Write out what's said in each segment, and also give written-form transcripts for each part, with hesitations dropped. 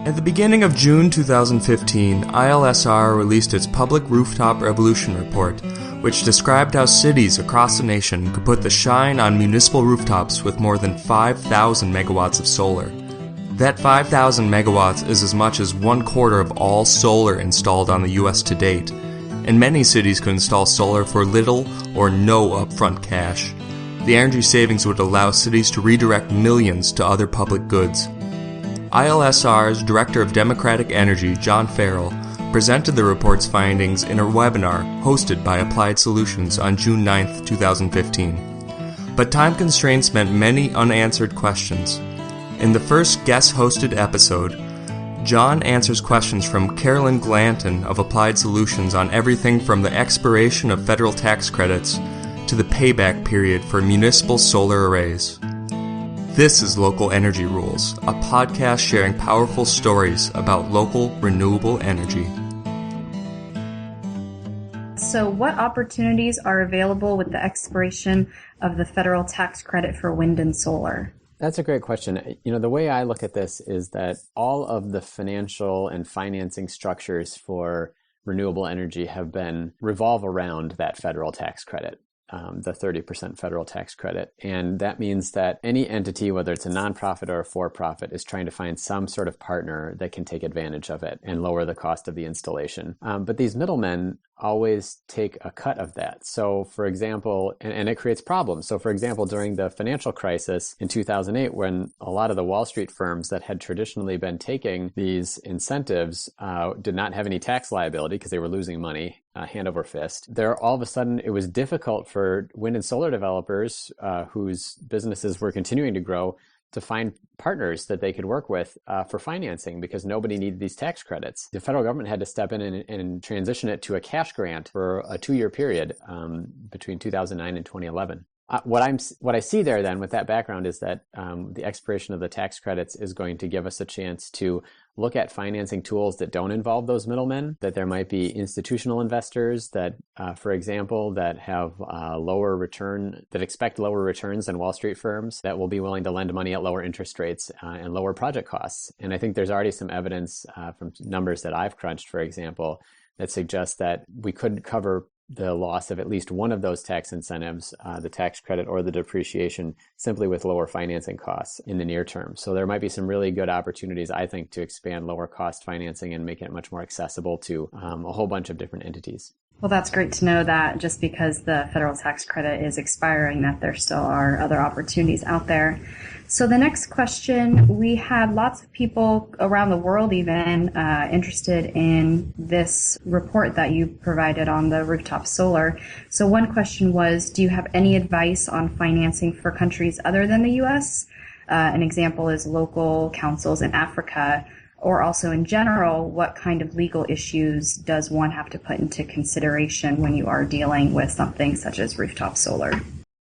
At the beginning of June 2015, ILSR released its Public Rooftop Revolution report, which described how cities across the nation could put the shine on municipal rooftops with more than 5,000 megawatts of solar. That 5,000 megawatts is as much as 1/4 of all solar installed on the U.S. to date, and many cities could install solar for little or no upfront cash. The energy savings would allow cities to redirect millions to other public goods. ILSR's Director of Democratic Energy, John Farrell, presented the report's findings in a webinar hosted by Applied Solutions on June 9, 2015. But time constraints meant many unanswered questions. In the first guest-hosted episode, John answers questions from Carolyn Glanton of Applied Solutions on everything from the expiration of federal tax credits to the payback period for municipal solar arrays. This is Local Energy Rules, a podcast sharing powerful stories about local renewable energy. So what opportunities are available with the expiration of the federal tax credit for wind and solar? That's a great question. The way I look at this is that all of the financial and financing structures for renewable energy revolve around that federal tax credit. The 30% federal tax credit. And that means that any entity, whether it's a nonprofit or a for-profit, is trying to find some sort of partner that can take advantage of it and lower the cost of the installation. But these middlemen always take a cut of that. So for example, and it creates problems. So for example, during the financial crisis in 2008, when a lot of the Wall Street firms that had traditionally been taking these incentives did not have any tax liability because they were losing money hand over fist, all of a sudden it was difficult for wind and solar developers whose businesses were continuing to grow to find partners that they could work with for financing because nobody needed these tax credits. The federal government had to step in and transition it to a cash grant for a 2-year period between 2009 and 2011. What I see there then with that background is that the expiration of the tax credits is going to give us a chance to look at financing tools that don't involve those middlemen, that there might be institutional investors that, for example, that have that expect lower returns than Wall Street firms that will be willing to lend money at lower interest rates and lower project costs. And I think there's already some evidence from numbers that I've crunched, for example, that suggests that we could cover the loss of at least one of those tax incentives, the tax credit or the depreciation, simply with lower financing costs in the near term. So there might be some really good opportunities, I think, to expand lower cost financing and make it much more accessible to a whole bunch of different entities. Well, that's great to know that just because the federal tax credit is expiring, that there still are other opportunities out there. So the next question, we had lots of people around the world even interested in this report that you provided on the rooftop solar. So one question was, do you have any advice on financing for countries other than the U.S.? An example is local councils in Africa, or also in general, what kind of legal issues does one have to put into consideration when you are dealing with something such as rooftop solar?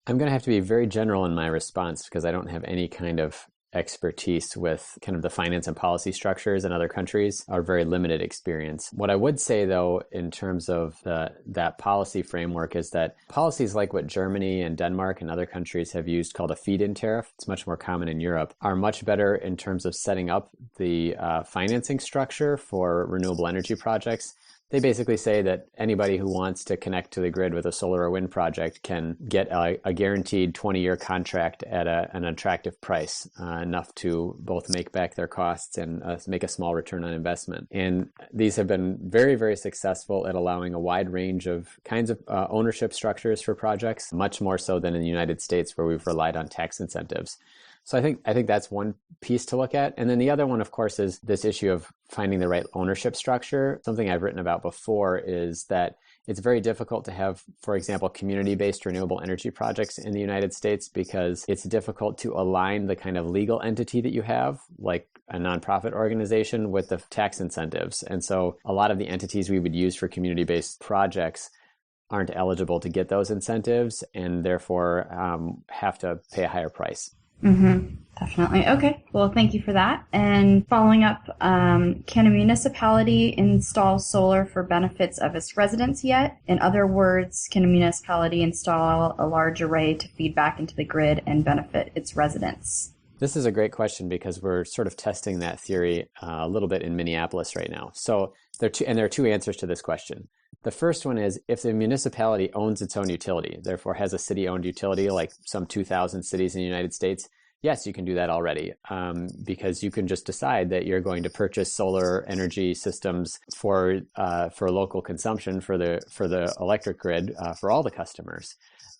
I'm going to have to be very general in my response because I don't have any kind of expertise with kind of the finance and policy structures in other countries, or very limited experience. What I would say, though, in terms of that policy framework is that policies like what Germany and Denmark and other countries have used called a feed-in tariff, it's much more common in Europe, are much better in terms of setting up the financing structure for renewable energy projects. They basically say that anybody who wants to connect to the grid with a solar or wind project can get a guaranteed 20-year contract at an attractive price, enough to both make back their costs and make a small return on investment. And these have been very, very successful at allowing a wide range of kinds of ownership structures for projects, much more so than in the United States, where we've relied on tax incentives. So I think that's one piece to look at. And then the other one, of course, is this issue of finding the right ownership structure. Something I've written about before is that it's very difficult to have, for example, community-based renewable energy projects in the United States because it's difficult to align the kind of legal entity that you have, like a nonprofit organization, with the tax incentives. And so a lot of the entities we would use for community-based projects aren't eligible to get those incentives and therefore have to pay a higher price. Mm-hmm. Definitely. Okay. Well, thank you for that. And following up, can a municipality install solar for benefits of its residents yet? In other words, can a municipality install a large array to feed back into the grid and benefit its residents? This is a great question because we're sort of testing that theory a little bit in Minneapolis right now. So there are two answers to this question. The first one is if the municipality owns its own utility, therefore has a city-owned utility like some 2,000 cities in the United States, yes, you can do that already because you can just decide that you're going to purchase solar energy systems for local consumption for the electric grid for all the customers.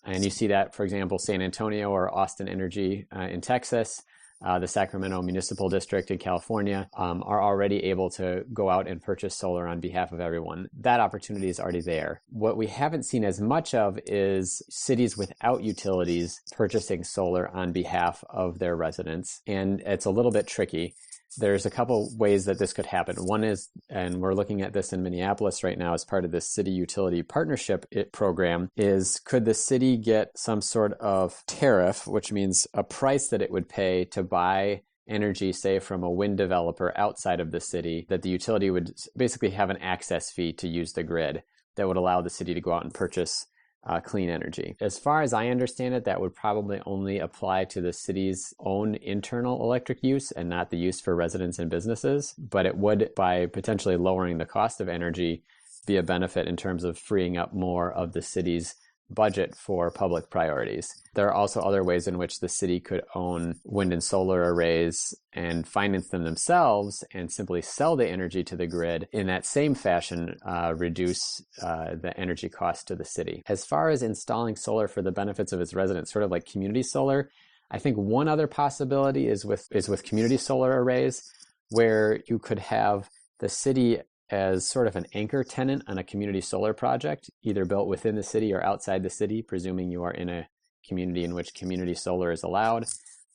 And you see that, for example, San Antonio or Austin Energy in Texas, the Sacramento Municipal District in California are already able to go out and purchase solar on behalf of everyone. That opportunity is already there. What we haven't seen as much of is cities without utilities purchasing solar on behalf of their residents. And it's a little bit tricky. There's a couple ways that this could happen. One is, and we're looking at this in Minneapolis right now as part of this city utility partnership program, is could the city get some sort of tariff, which means a price that it would pay to buy energy, say from a wind developer outside of the city, that the utility would basically have an access fee to use the grid that would allow the city to go out and purchase clean energy. As far as I understand it, that would probably only apply to the city's own internal electric use and not the use for residents and businesses. But it would, by potentially lowering the cost of energy, be a benefit in terms of freeing up more of the city's budget for public priorities. There are also other ways in which the city could own wind and solar arrays and finance them themselves and simply sell the energy to the grid in that same fashion, reduce the energy cost to the city. As far as installing solar for the benefits of its residents, sort of like community solar, I think one other possibility is with community solar arrays, where you could have the city as sort of an anchor tenant on a community solar project, either built within the city or outside the city, presuming you are in a community in which community solar is allowed.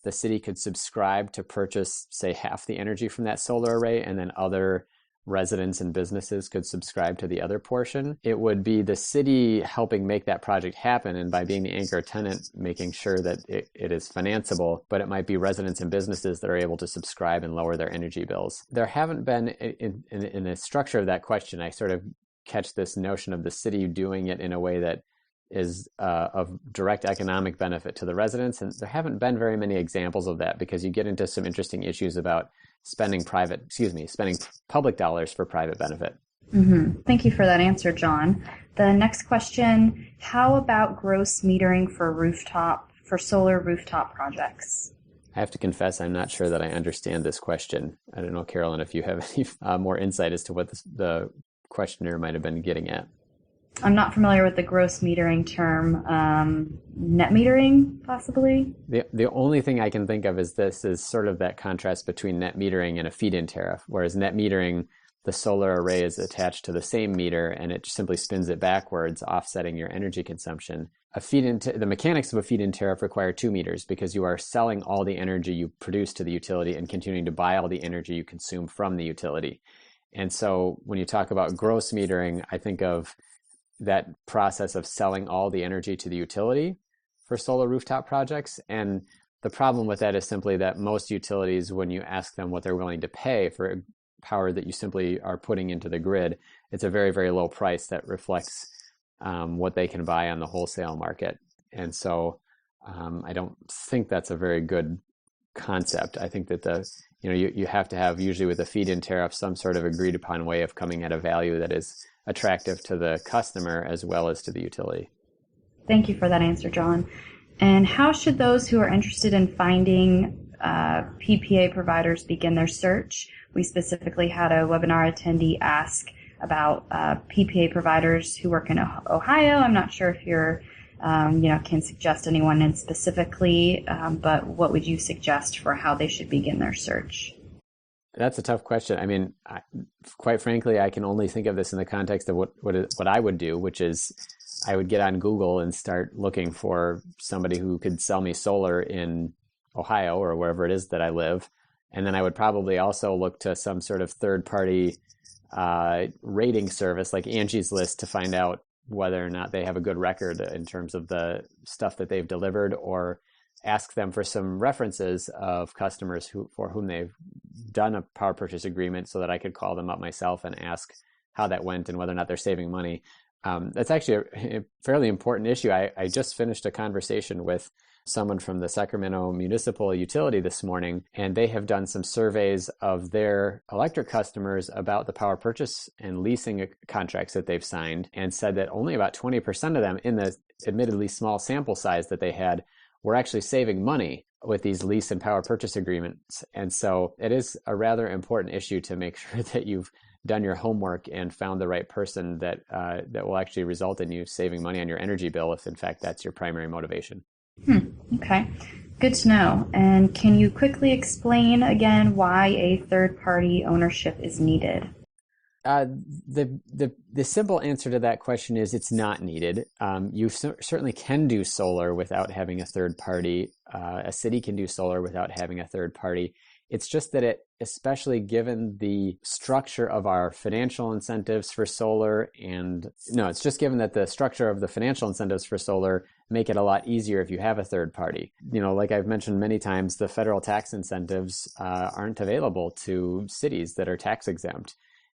The city could subscribe to purchase, say, half the energy from that solar array, and then other residents and businesses could subscribe to the other portion. It would be the city helping make that project happen, and by being the anchor tenant, making sure that it is financeable, but it might be residents and businesses that are able to subscribe and lower their energy bills. There haven't been, in the structure of that question, I sort of catch this notion of the city doing it in a way that is of direct economic benefit to the residents, and there haven't been very many examples of that because you get into some interesting issues about spending public dollars for private benefit. Mm-hmm. Thank you for that answer, John. The next question, how about gross metering for solar rooftop projects? I have to confess, I'm not sure that I understand this question. I don't know, Carolyn, if you have any more insight as to what the questioner might have been getting at. I'm not familiar with the gross metering term. Net metering, possibly? The only thing I can think of is this is sort of that contrast between net metering and a feed-in tariff, whereas net metering, the solar array is attached to the same meter and it simply spins it backwards, offsetting your energy consumption. The mechanics of a feed-in tariff require 2 meters because you are selling all the energy you produce to the utility and continuing to buy all the energy you consume from the utility. And so when you talk about gross metering, I think of that process of selling all the energy to the utility for solar rooftop projects. And the problem with that is simply that most utilities, when you ask them what they're willing to pay for power that you simply are putting into the grid, it's a very, very low price that reflects what they can buy on the wholesale market. And so I don't think that's a very good concept. I think that you have to have, usually with a feed-in tariff, some sort of agreed upon way of coming at a value that is attractive to the customer as well as to the utility. Thank you for that answer, John. And how should those who are interested in finding PPA providers begin their search? We specifically had a webinar attendee ask about PPA providers who work in Ohio. I'm not sure if you're can suggest anyone in specifically, but what would you suggest for how they should begin their search? That's a tough question. I mean, quite frankly, I can only think of this in the context of what I would do, which is I would get on Google and start looking for somebody who could sell me solar in Ohio or wherever it is that I live. And then I would probably also look to some sort of third-party rating service like Angie's List to find out whether or not they have a good record in terms of the stuff that they've delivered, or ask them for some references of customers for whom they've done a power purchase agreement so that I could call them up myself and ask how that went and whether or not they're saving money. That's actually a fairly important issue. I just finished a conversation with someone from the Sacramento Municipal Utility this morning, and they have done some surveys of their electric customers about the power purchase and leasing contracts that they've signed, and said that only about 20% of them, in the admittedly small sample size that they had, were actually saving money with these lease and power purchase agreements. And so it is a rather important issue to make sure that you've done your homework and found the right person that will actually result in you saving money on your energy bill, if in fact that's your primary motivation. Okay, good to know. And can you quickly explain again why a third-party ownership is needed? The simple answer to that question is it's not needed. You certainly can do solar without having a third party. A city can do solar without having a third party. It's just that especially given the structure of our financial incentives for solar it's just given that the structure of the financial incentives for solar make it a lot easier if you have a third party. Like I've mentioned many times, the federal tax incentives aren't available to cities that are tax exempt.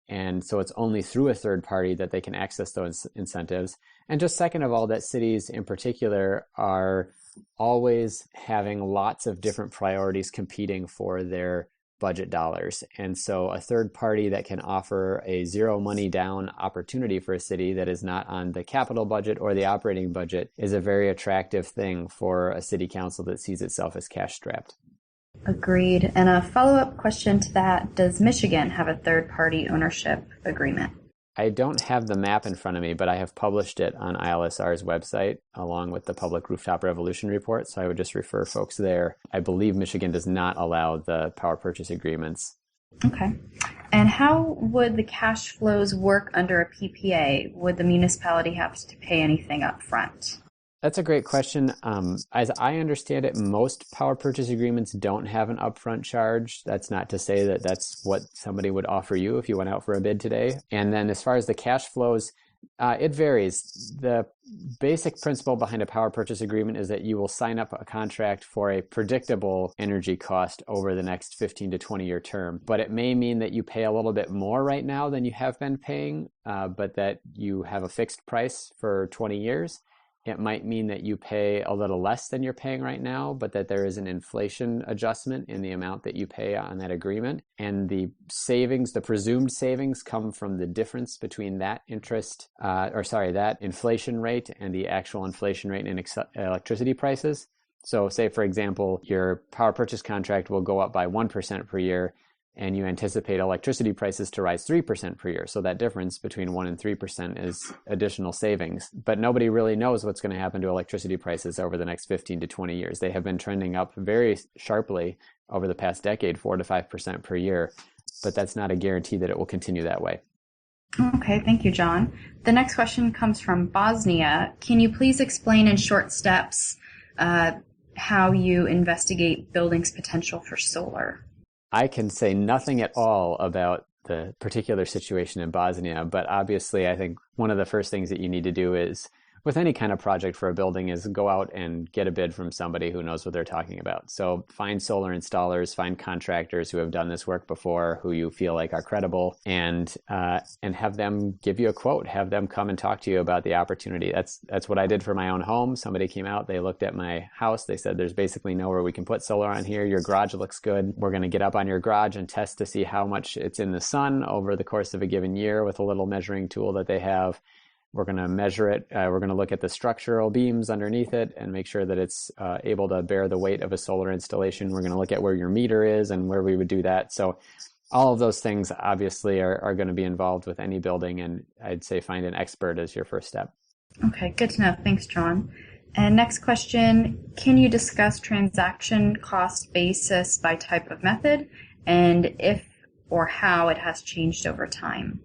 And so it's only through a third party that they can access those incentives. And just second of all, that cities in particular are always having lots of different priorities competing for their budget dollars. And so a third party that can offer a zero money down opportunity for a city that is not on the capital budget or the operating budget is a very attractive thing for a city council that sees itself as cash strapped. Agreed. And a follow-up question to that, does Michigan have a third-party ownership agreement? I don't have the map in front of me, but I have published it on ILSR's website along with the Public Rooftop Revolution report, so I would just refer folks there. I believe Michigan does not allow the power purchase agreements. Okay. And how would the cash flows work under a PPA? Would the municipality have to pay anything up front? That's a great question. As I understand it, most power purchase agreements don't have an upfront charge. That's not to say that that's what somebody would offer you if you went out for a bid today. And then as far as the cash flows, it varies. The basic principle behind a power purchase agreement is that you will sign up a contract for a predictable energy cost over the next 15 to 20-year term. But it may mean that you pay a little bit more right now than you have been paying, but that you have a fixed price for 20 years. It might mean that you pay a little less than you're paying right now, but that there is an inflation adjustment in the amount that you pay on that agreement. And the savings, the presumed savings, come from the difference between that that inflation rate and the actual inflation rate in electricity prices. So say, for example, your power purchase contract will go up by 1% per year, and you anticipate electricity prices to rise 3% per year. So that difference between 1 and 3% is additional savings. But nobody really knows what's going to happen to electricity prices over the next 15 to 20 years. They have been trending up very sharply over the past decade, 4 to 5% per year. But that's not a guarantee that it will continue that way. Okay, thank you, John. The next question comes from Bosnia. Can you please explain in short steps how you investigate buildings' potential for solar? I can say nothing at all about the particular situation in Bosnia, but obviously I think one of the first things that you need to do is, with any kind of project for a building, is go out and get a bid from somebody who knows what they're talking about. So find solar installers, find contractors who have done this work before, who you feel like are credible, and have them give you a quote. Have them come and talk to you about the opportunity. That's what I did for my own home. Somebody came out, they looked at my house, they said, there's basically nowhere we can put solar on here. Your garage looks good. We're going to get up on your garage and test to see how much it's in the sun over the course of a given year with a little measuring tool that they have. We're going to measure it. We're going to look at the structural beams underneath it and make sure that it's able to bear the weight of a solar installation. We're going to look at where your meter is and where we would do that. So all of those things obviously are going to be involved with any building, and I'd say find an expert as your first step. Okay, good to know. Thanks, John. And next question, can you discuss transaction cost basis by type of method and if or how it has changed over time?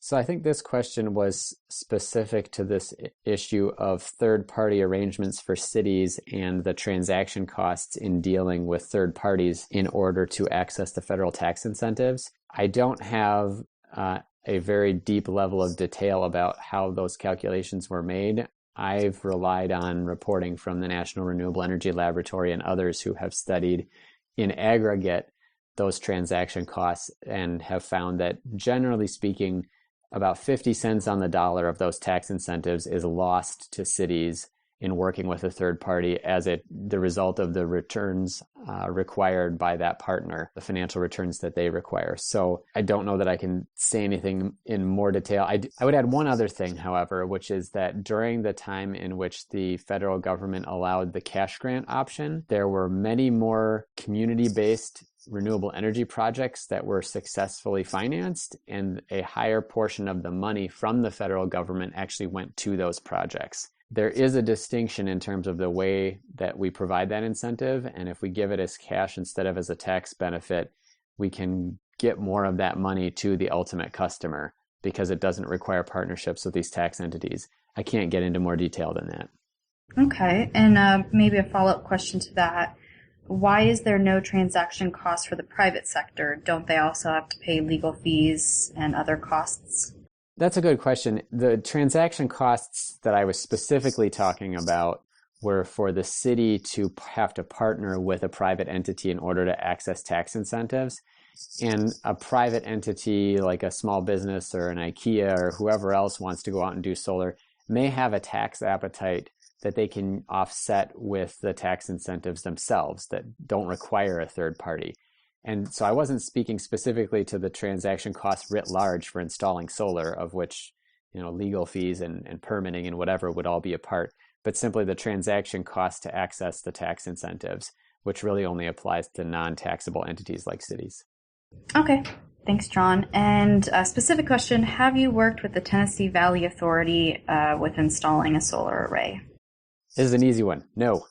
So I think this question was specific to this issue of third-party arrangements for cities and the transaction costs in dealing with third parties in order to access the federal tax incentives. I don't have a very deep level of detail about how those calculations were made. I've relied on reporting from the National Renewable Energy Laboratory and others who have studied in aggregate those transaction costs and have found that, generally speaking, about 50 cents on the dollar of those tax incentives is lost to cities in working with a third party as the result of the returns required by that partner, the financial returns that they require. So I don't know that I can say anything in more detail. I would add one other thing, however, which is that during the time in which the federal government allowed the cash grant option, there were many more community-based renewable energy projects that were successfully financed, and a higher portion of the money from the federal government actually went to those projects. There is a distinction in terms of the way that we provide that incentive, and if we give it as cash instead of as a tax benefit, we can get more of that money to the ultimate customer because it doesn't require partnerships with these tax entities. I can't get into more detail than that. Okay, and maybe a follow-up question to that. Why is there no transaction cost for the private sector? Don't they also have to pay legal fees and other costs? That's a good question. The transaction costs that I was specifically talking about were for the city to have to partner with a private entity in order to access tax incentives. And a private entity like a small business or an IKEA or whoever else wants to go out and do solar may have a tax appetite that they can offset with the tax incentives themselves that don't require a third party. And so I wasn't speaking specifically to the transaction costs writ large for installing solar, of which, legal fees and permitting and whatever would all be a part, but simply the transaction cost to access the tax incentives, which really only applies to non-taxable entities like cities. Okay. Thanks, John. And a specific question, have you worked with the Tennessee Valley Authority with installing a solar array? This is an easy one. No.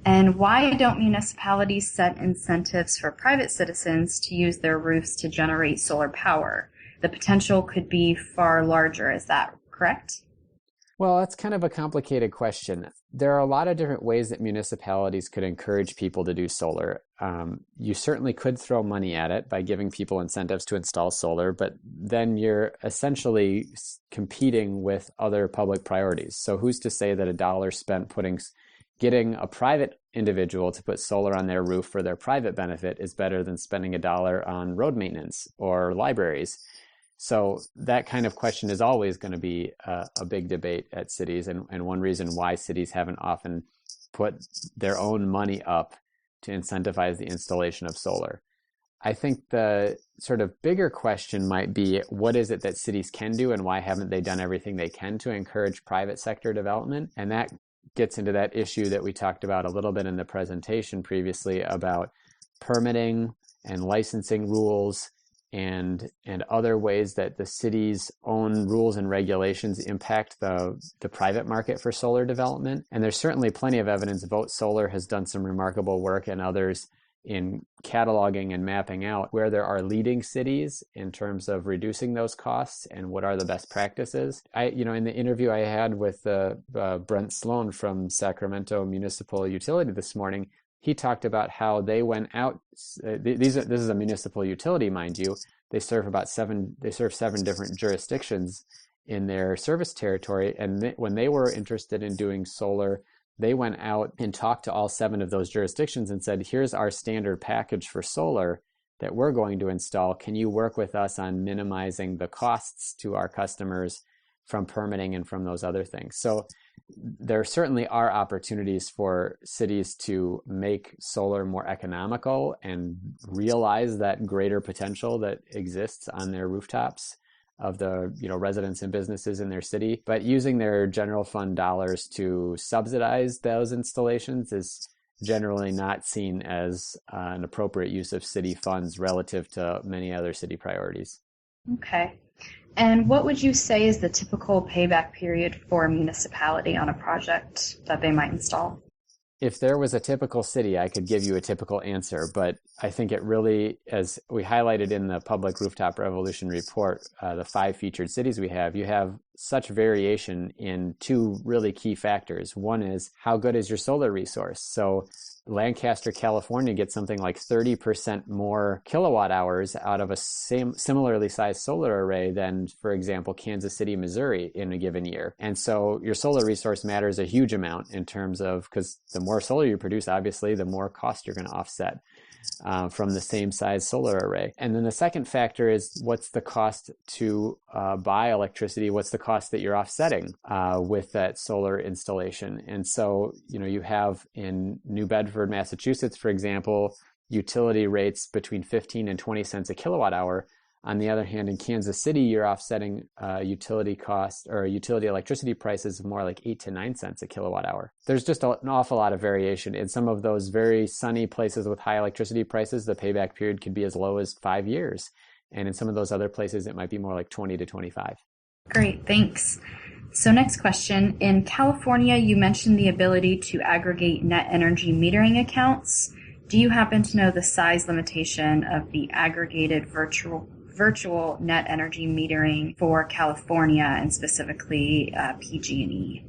And why don't municipalities set incentives for private citizens to use their roofs to generate solar power? The potential could be far larger. Is that correct? Well, that's kind of a complicated question. There are a lot of different ways that municipalities could encourage people to do solar. You certainly could throw money at it by giving people incentives to install solar, but then you're essentially competing with other public priorities. So who's to say that a dollar spent getting a private individual to put solar on their roof for their private benefit is better than spending a dollar on road maintenance or libraries? So that kind of question is always going to be a big debate at cities, and one reason why cities haven't often put their own money up to incentivize the installation of solar. I think the sort of bigger question might be, what is it that cities can do and why haven't they done everything they can to encourage private sector development? And that gets into that issue that we talked about a little bit in the presentation previously about permitting and licensing rules and other ways that the city's own rules and regulations impact the private market for solar development. And there's certainly plenty of evidence. Vote Solar has done some remarkable work, and others in cataloging and mapping out where there are leading cities in terms of reducing those costs and what are the best practices. In the interview I had with Brent Sloan from Sacramento Municipal Utility this morning, he talked about how they went out. This is a municipal utility, mind you. They serve seven different jurisdictions in their service territory. And when they were interested in doing solar, they went out and talked to all 7 of those jurisdictions and said, here's our standard package for solar that we're going to install. Can you work with us on minimizing the costs to our customers from permitting and from those other things? So there certainly are opportunities for cities to make solar more economical and realize that greater potential that exists on their rooftops of the residents and businesses in their city. But using their general fund dollars to subsidize those installations is generally not seen as an appropriate use of city funds relative to many other city priorities. Okay. And what would you say is the typical payback period for a municipality on a project that they might install? If there was a typical city, I could give you a typical answer, but I think it really, as we highlighted in the Public Rooftop Revolution report, the 5 featured cities we have, you have such variation in 2 really key factors. One is, how good is your solar resource? So Lancaster, California gets something like 30% more kilowatt hours out of a similarly sized solar array than, for example, Kansas City, Missouri in a given year. And so your solar resource matters a huge amount in terms of, because the more solar you produce, obviously, the more cost you're going to offset. from the same size solar array. And then the second factor is what's the cost to buy electricity? What's the cost that you're offsetting with that solar installation? And so, you have in New Bedford, Massachusetts, for example, utility rates between 15 and 20 cents a kilowatt hour. On the other hand, in Kansas City, you're offsetting utility costs or utility electricity prices of more like 8 to 9 cents a kilowatt hour. There's just an awful lot of variation. In some of those very sunny places with high electricity prices, the payback period could be as low as 5 years. And in some of those other places, it might be more like 20 to 25. Great, thanks. So next question. In California, you mentioned the ability to aggregate net energy metering accounts. Do you happen to know the size limitation of the aggregated virtual net energy metering for California and specifically PG&E?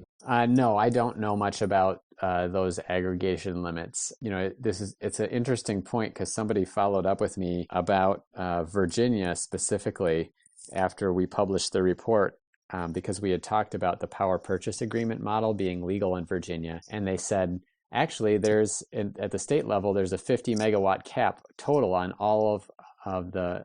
No, I don't know much about those aggregation limits. It's an interesting point because somebody followed up with me about Virginia specifically after we published the report because we had talked about the power purchase agreement model being legal in Virginia. And they said, actually, at the state level, there's a 50 megawatt cap total on all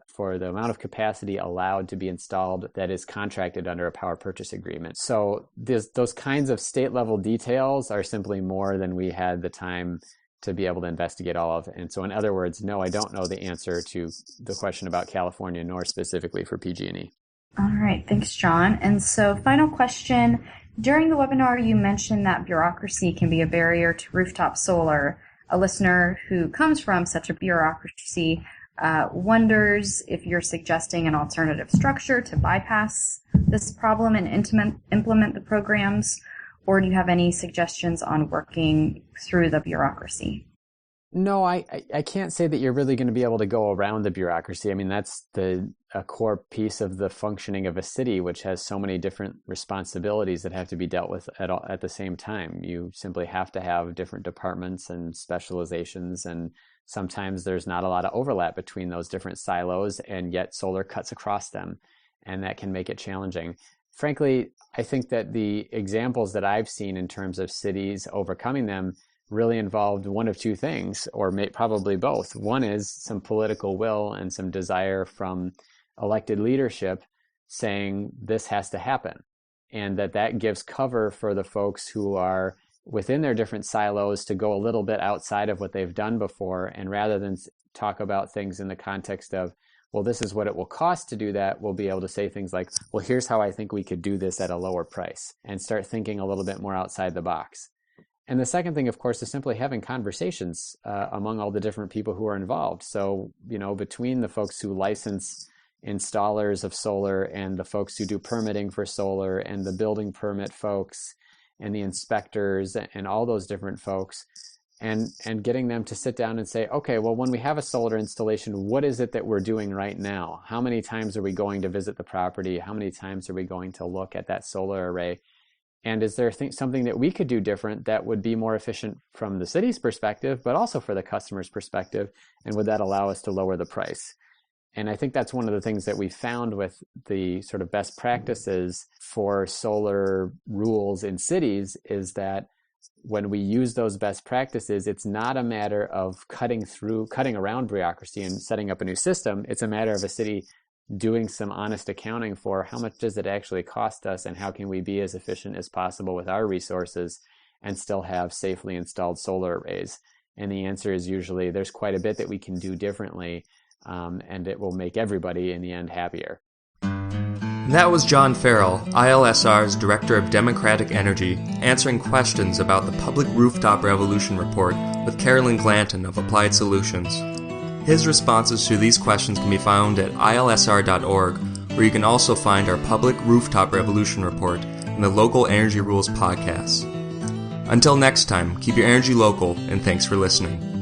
for the amount of capacity allowed to be installed that is contracted under a power purchase agreement. So those kinds of state level details are simply more than we had the time to be able to investigate all of. And so in other words, no, I don't know the answer to the question about California, nor specifically for PG&E. All right, thanks, John. And so final question. During the webinar, you mentioned that bureaucracy can be a barrier to rooftop solar. A listener who comes from such a bureaucracy wonders if you're suggesting an alternative structure to bypass this problem and implement the programs, or do you have any suggestions on working through the bureaucracy? No, I can't say that you're really going to be able to go around the bureaucracy. I mean, that's a core piece of the functioning of a city, which has so many different responsibilities that have to be dealt with at the same time. You simply have to have different departments and specializations, and sometimes there's not a lot of overlap between those different silos, and yet solar cuts across them, and that can make it challenging. Frankly, I think that the examples that I've seen in terms of cities overcoming them really involved one of two things, or probably both. One is some political will and some desire from elected leadership saying this has to happen, and that gives cover for the folks who are within their different silos to go a little bit outside of what they've done before. And rather than talk about things in the context of, well, this is what it will cost to do that, we'll be able to say things like, well, here's how I think we could do this at a lower price, and start thinking a little bit more outside the box. And the second thing, of course, is simply having conversations among all the different people who are involved. So, between the folks who license installers of solar and the folks who do permitting for solar and the building permit folks and the inspectors and all those different folks, and getting them to sit down and say, okay, well, when we have a solar installation, what is it that we're doing right now? How many times are we going to visit the property? How many times are we going to look at that solar array? And is there something that we could do different that would be more efficient from the city's perspective, but also for the customer's perspective? And would that allow us to lower the price? And I think that's one of the things that we found with the sort of best practices for solar rules in cities is that when we use those best practices, it's not a matter of cutting around bureaucracy and setting up a new system. It's a matter of a city doing some honest accounting for how much does it actually cost us and how can we be as efficient as possible with our resources and still have safely installed solar arrays. And the answer is usually there's quite a bit that we can do differently, and it will make everybody in the end happier. That was John Farrell, ILSR's Director of Democratic Energy, answering questions about the Public Rooftop Revolution report with Carolyn Glanton of Applied Solutions. His responses to these questions can be found at ilsr.org, where you can also find our Public Rooftop Revolution report and the Local Energy Rules podcast. Until next time, keep your energy local, and thanks for listening.